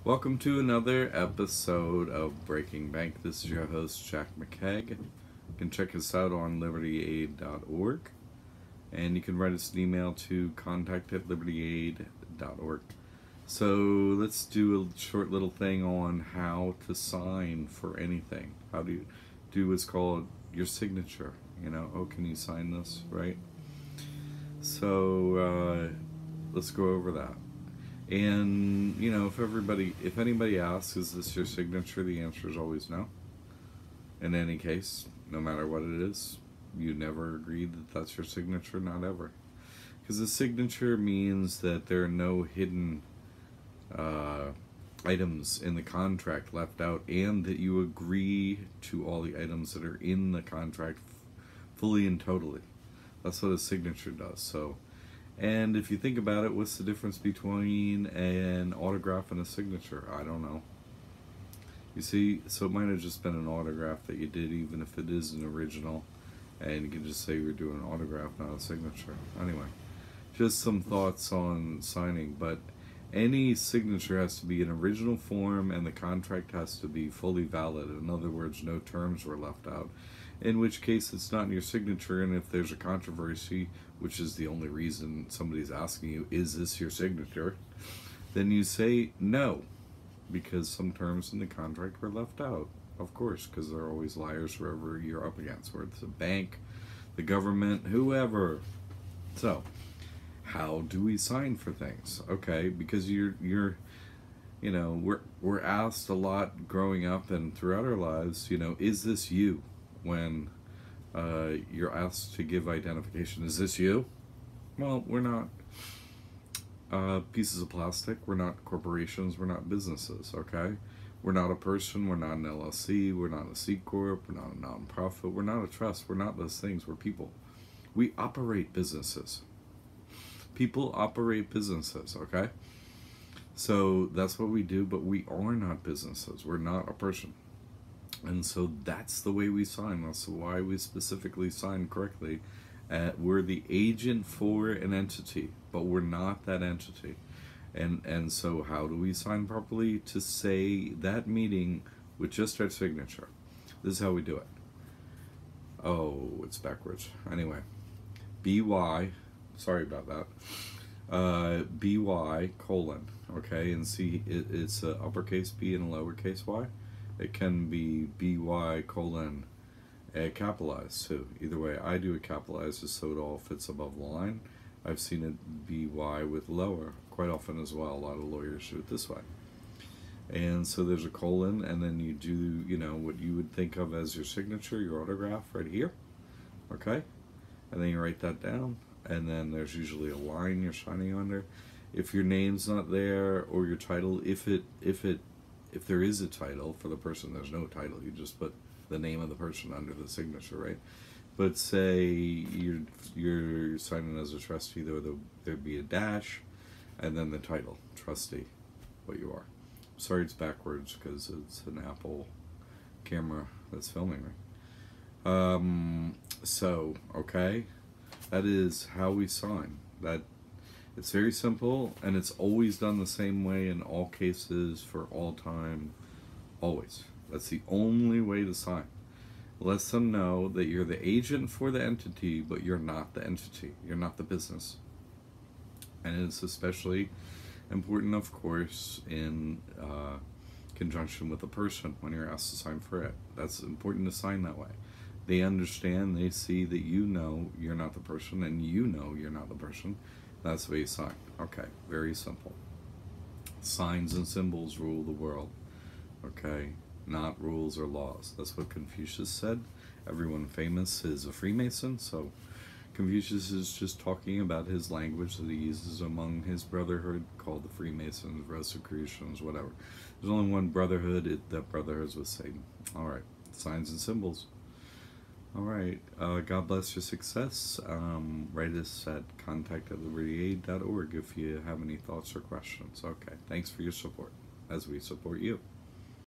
Welcome to another episode of Breaking Bank. This is your host, John McCaig. You can check us out on libertyaid.org, and you can write us an email to contact@libertyaid.org. So let's do a short little thing on how to sign for anything. How do you do what's called your signature? Oh, can you sign this, right? So let's go over that. And, if anybody asks, is this your signature? The answer is always no. In any case, no matter what it is, you never agreed that that's your signature, not ever. Because a signature means that there are no hidden items in the contract left out, and that you agree to all the items that are in the contract fully and totally. That's what a signature does. And if you think about it, what's the difference between an autograph and a signature? I don't know. You see, so it might have just been an autograph that you did, even if it is an original, and you can just say you're doing an autograph, not a signature. Anyway, just some thoughts on signing, but any signature has to be in original form, and the contract has to be fully valid. In other words, no terms were left out, in which case it's not in your signature. And if there's a controversy, which is the only reason somebody's asking you, is this your signature, then you say no, because some terms in the contract were left out, of course, because they're always liars wherever you're up against, whether it's a bank, the government, whoever. So how do we sign for things? Okay, because we're asked a lot growing up and throughout our lives, is this you? When you're asked to give identification, is this you? Well, we're not pieces of plastic, we're not corporations, we're not businesses, okay? We're not a person, we're not an LLC, we're not a C Corp, we're not a non-profit, we're not a trust, we're not those things, we're people. We operate businesses. People operate businesses, okay? So that's what we do, but we are not businesses, we're not a person. And so that's the way we sign. That's why we specifically sign correctly. We're the agent for an entity, but we're not that entity. And so how do we sign properly? To say that meeting with just our signature. This is how we do it. Oh, it's backwards. Anyway, BY, sorry about that. BY colon, okay? And see, it's a uppercase B and a lowercase y. It can be BY colon capitalized too. Either way, I do it capitalized just so it all fits above the line. I've seen it BY with lower quite often as well. A lot of lawyers do it this way. And so there's a colon, and then you do, what you would think of as your signature, your autograph right here. Okay? And then you write that down, and then there's usually a line you're signing under. If your name's not there, or your title, if there is a title for the person, there's no title. You just put the name of the person under the signature, right? But say you're signing as a trustee, there'd be a dash, and then the title, trustee, what you are. Sorry, it's backwards because it's an Apple camera that's filming me. Okay, that is how we sign. It's very simple, and it's always done the same way in all cases, for all time, always. That's the only way to sign. Lets them know that you're the agent for the entity, but you're not the entity. You're not the business. And it's especially important, of course, in conjunction with a person when you're asked to sign for it. That's important to sign that way. They understand, they see that you're not the person, and you're not the person. That's the way you sign. Okay, very simple. Signs and symbols rule the world. Okay, not rules or laws. That's what Confucius said. Everyone famous is a Freemason, so Confucius is just talking about his language that he uses among his brotherhood, called the Freemasons, Rosicrucians, whatever. There's only one brotherhood, that brotherhood is with Satan. Alright, signs and symbols. Alright, God bless your success. Write us at contact@libertyaid.org if you have any thoughts or questions. Okay, thanks for your support, as we support you.